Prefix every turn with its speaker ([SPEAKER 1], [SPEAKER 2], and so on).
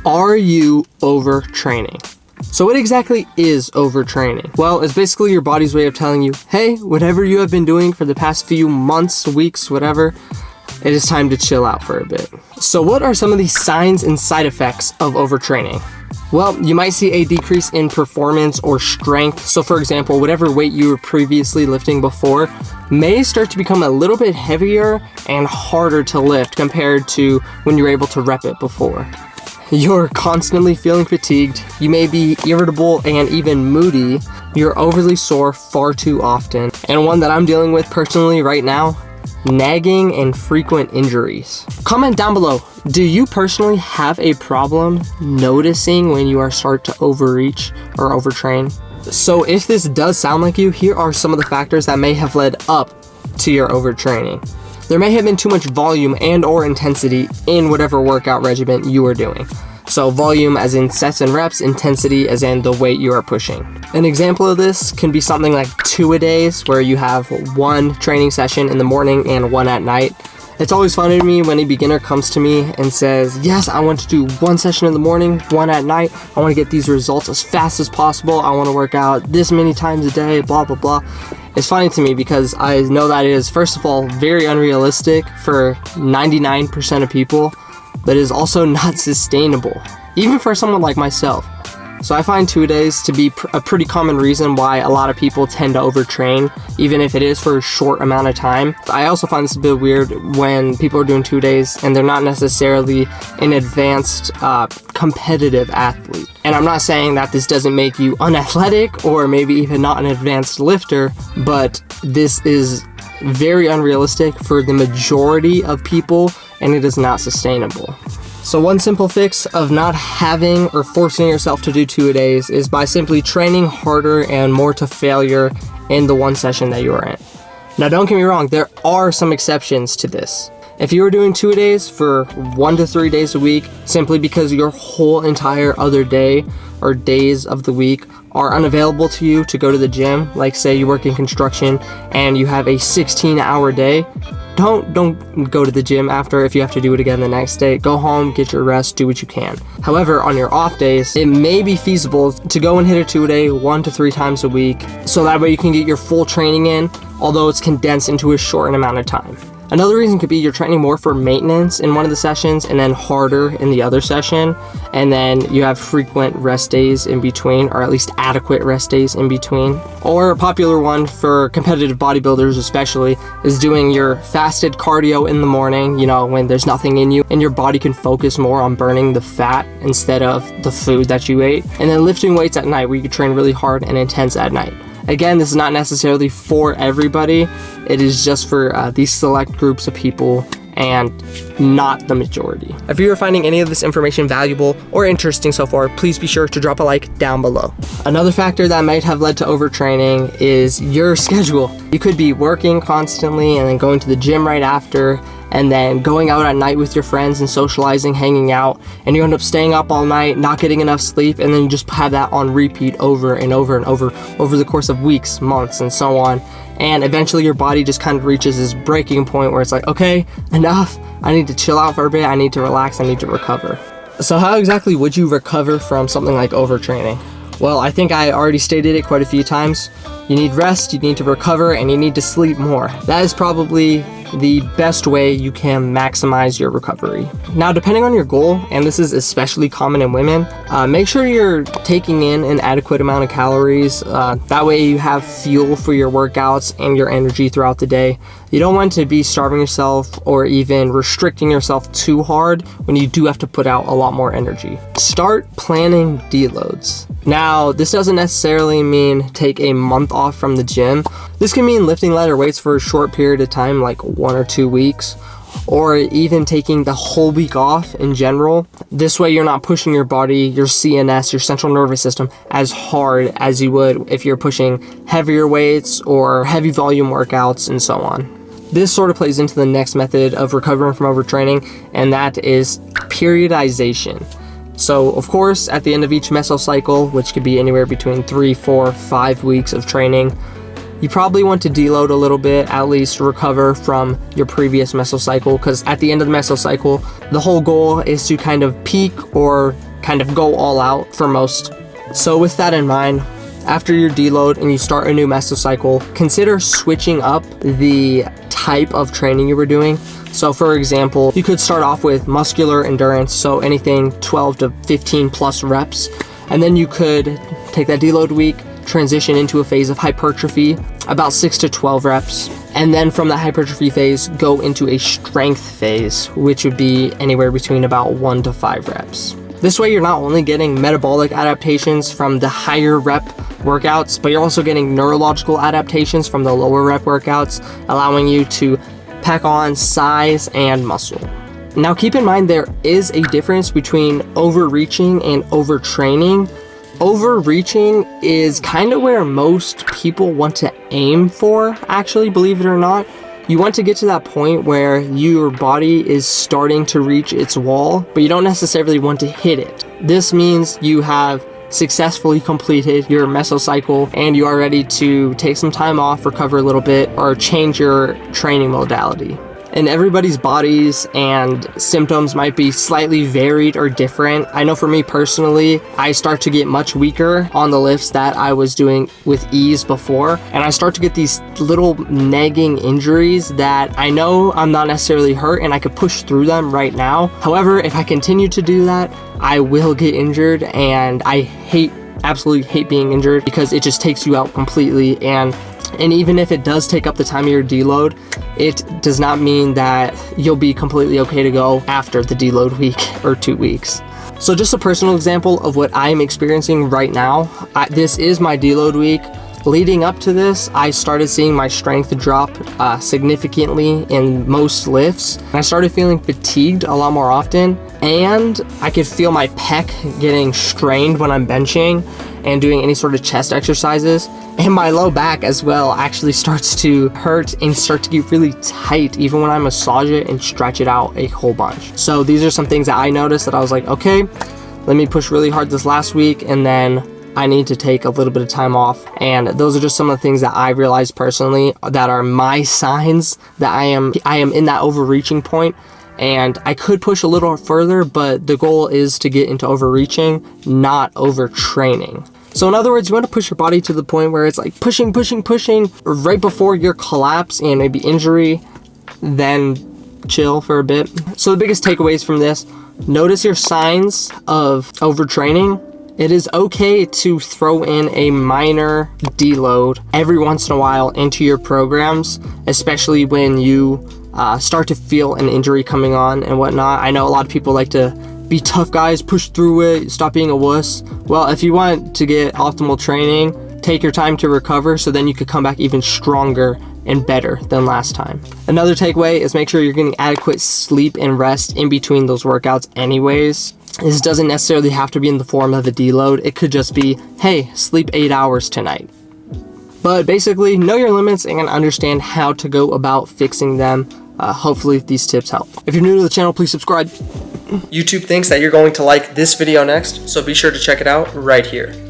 [SPEAKER 1] Are you overtraining? So what exactly is overtraining? Well, it's basically your body's way of telling you, hey, whatever you have been doing for the past few months, weeks, whatever, it is time to chill out for a bit. So what are some of the signs and side effects of overtraining? Well, you might see a decrease in performance or strength. So for example, whatever weight you were previously lifting before may start to become a little bit heavier and harder to lift compared to when you were able to rep it before. You're constantly feeling fatigued, you may be irritable and even moody, you're overly sore far too often, and one that I'm dealing with personally right now, nagging and frequent injuries. Comment down below, do you personally have a problem noticing when you are start to overreach or overtrain? So if this does sound like you, here are some of the factors that may have led up to your overtraining. There may have been too much volume and or intensity in whatever workout regimen you are doing. So volume as in sets and reps, intensity as in the weight you are pushing. An example of this can be something like 2-a-days, where you have one training session in the morning and one at night. It's always funny to me when a beginner comes to me and says, yes, I want to do one session in the morning, one at night. I want to get these results as fast as possible. I want to work out this many times a day, blah, blah, blah. It's funny to me because I know that it is, first of all, very unrealistic for 99% of people, but it is also not sustainable, even for someone like myself. So I find 2-a-days to be a pretty common reason why a lot of people tend to overtrain, even if it is for a short amount of time. I also find this a bit weird when people are doing 2-days and they're not necessarily an advanced competitive athlete. And I'm not saying that this doesn't make you unathletic or maybe even not an advanced lifter, but this is very unrealistic for the majority of people and it is not sustainable. So one simple fix of not having or forcing yourself to do 2-a-days is by simply training harder and more to failure in the one session that you are in. Now don't get me wrong, there are some exceptions to this. If you are doing 2-a-days for 1 to 3 days a week, simply because your whole entire other day or days of the week are unavailable to you to go to the gym, like say you work in construction and you have a 16-hour day, don't go to the gym after if you have to do it again the next day. Go home, get your rest, do what you can. However, on your off days, it may be feasible to go and hit a 2-a-day 1 to 3 times a week, so that way you can get your full training in, although it's condensed into a short amount of time. Another reason could be you're training more for maintenance in one of the sessions and then harder in the other session, and then you have frequent rest days in between, or at least adequate rest days in between. Or a popular one for competitive bodybuilders especially is doing your fasted cardio in the morning, you know, when there's nothing in you and your body can focus more on burning the fat instead of the food that you ate, and then lifting weights at night where you can train really hard and intense at night. Again, this is not necessarily for everybody. It is just for these select groups of people and not the majority. If you are finding any of this information valuable or interesting so far, please be sure to drop a like down below. Another factor that might have led to overtraining is your schedule. You could be working constantly and then going to the gym right after, and then going out at night with your friends and socializing, hanging out, and you end up staying up all night, not getting enough sleep, and then you just have that on repeat over and over and over the course of weeks, months, and so on. And eventually your body just kind of reaches this breaking point where it's like, okay, enough, I need to chill out for a bit, I need to relax, I need to recover. So how exactly would you recover from something like overtraining? Well, I think I already stated it quite a few times. You need rest, you need to recover, and you need to sleep more. That is probably the best way you can maximize your recovery. Now, depending on your goal, and this is especially common in women, make sure you're taking in an adequate amount of calories. That way you have fuel for your workouts and your energy throughout the day. You don't want to be starving yourself or even restricting yourself too hard when you do have to put out a lot more energy. Start planning deloads. Now, this doesn't necessarily mean take a month off from the gym. This can mean lifting lighter weights for a short period of time, like 1 or 2 weeks, or even taking the whole week off in general. This way you're not pushing your body, your CNS, your central nervous system, as hard as you would if you're pushing heavier weights or heavy volume workouts and so on. This sort of plays into the next method of recovering from overtraining, and that is periodization. So of course, at the end of each mesocycle, which could be anywhere between 3, 4, 5 weeks of training, you probably want to deload a little bit, at least recover from your previous mesocycle, because at the end of the mesocycle, the whole goal is to kind of peak or kind of go all out for most. So with that in mind, after your deload and you start a new mesocycle, consider switching up the type of training you were doing. So for example, you could start off with muscular endurance, so anything 12 to 15 plus reps, and then you could take that deload week, transition into a phase of hypertrophy, about 6 to 12 reps, and then from that hypertrophy phase, go into a strength phase, which would be anywhere between about 1 to 5 reps. This way, you're not only getting metabolic adaptations from the higher rep workouts, but you're also getting neurological adaptations from the lower rep workouts, allowing you to pack on size and muscle. Now keep in mind there is a difference between overreaching and overtraining. Overreaching is kind of where most people want to aim for, actually, believe it or not. You want to get to that point where your body is starting to reach its wall, but you don't necessarily want to hit it. This means you have successfully completed your mesocycle and you are ready to take some time off, recover a little bit, or change your training modality. And everybody's bodies and symptoms might be slightly varied or different. I know for me personally, I start to get much weaker on the lifts that I was doing with ease before, and I start to get these little nagging injuries that I know I'm not necessarily hurt and I could push through them right now. However, if I continue to do that, I will get injured, and I absolutely hate being injured because it just takes you out completely. And even if it does take up the time of your deload, it does not mean that you'll be completely okay to go after the deload week or 2 weeks. So just a personal example of what I'm experiencing right now. This is my deload week. Leading up to this, I started seeing my strength drop significantly in most lifts. I started feeling fatigued a lot more often, and I could feel my pec getting strained when I'm benching and doing any sort of chest exercises. And my low back as well actually starts to hurt and start to get really tight even when I massage it and stretch it out a whole bunch. So these are some things that I noticed that I was like, okay, let me push really hard this last week, and then I need to take a little bit of time off. And those are just some of the things that I realized personally that are my signs that I am in that overreaching point. And I could push a little further, but the goal is to get into overreaching, not overtraining. So in other words, you want to push your body to the point where it's like pushing right before your collapse and maybe injury, then chill for a bit. So the biggest takeaways from this: notice your signs of overtraining. It is okay to throw in a minor deload every once in a while into your programs, especially when you start to feel an injury coming on and whatnot. I know a lot of people like to be tough guys, push through it, stop being a wuss. Well, if you want to get optimal training, take your time to recover so then you could come back even stronger and better than last time. Another takeaway is make sure you're getting adequate sleep and rest in between those workouts anyways. This doesn't necessarily have to be in the form of a deload. It could just be, hey, sleep 8 hours tonight. But basically, know your limits and understand how to go about fixing them. Hopefully these tips help. If you're new to the channel, please subscribe. YouTube thinks that you're going to like this video next, so be sure to check it out right here.